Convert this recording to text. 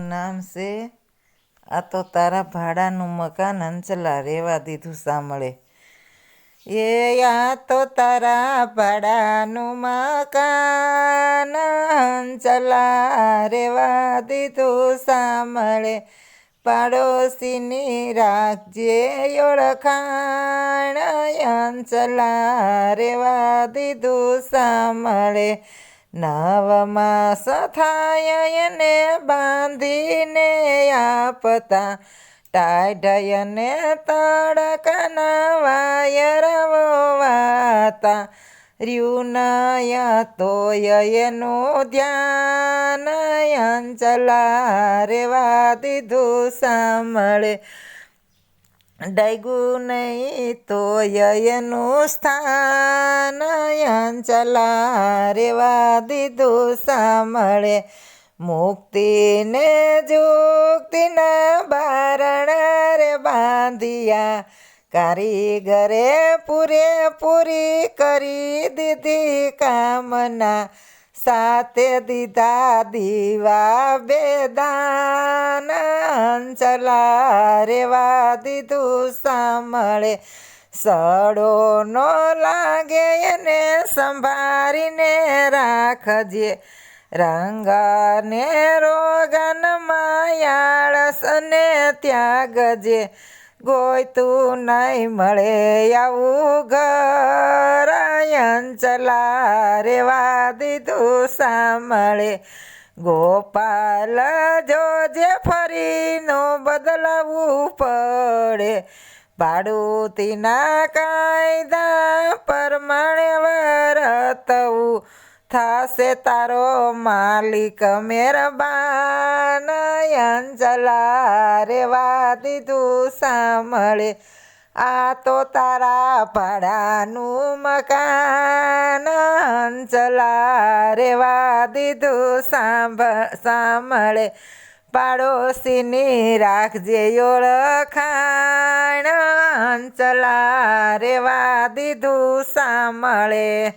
નામ છે આ તો તારા ભાડાનું મકાન અંચલા રેવા દીધું સાંભળે. આ તો તારા ભાડાનું મકાન અંચલા રેવા દીધું સાંભળે. પાડોશીની રાખજે ઓળખાણ અંચલા રેવા દીધું સાંભળે. નવમાસ થાય એને બાંધીને આપતા ટાઢયને તડકાના વાયર વાતા. રહ્યું નયા તોય એનું ધ્યાન અંચલા રેવા દીધું સાંભળે. ડાયગું નહીં તોય એનું સ્થાન અંચલા રેવા દીધું સાંભળે. મુક્તિને જુક્તિના બારણ રે બાંધિયા કારીગરે પૂરેપૂરી કરી દીધી કામના. સાથે દીધા દીવા બેદાન અંચલા રેવા દીધું સાંભળે. સડો નો લાગે એને સંભાળીને રાખજે. રંગને રોગન માયાળસને ત્યાગજે. ગોયતું નહીં મળે આવું ઘર અંચલા રેવા દીધું સાંભળે. ગોપાલ જોજે ફરીનો બદલાવવું પડે. ભાડુતીના કાયદા પ્રમાણે વર્તવું થાશે તારો માલિક મહેરબાન અંચલા રેવા દીધું સાંભળે. આ તો તારા ભાડાનું મકાન અંચલા રેવા દીધું સાંભળે. પાડોશીની રાખજે ઓળખાણ અંચલા રેવા દીધું સાંભળે.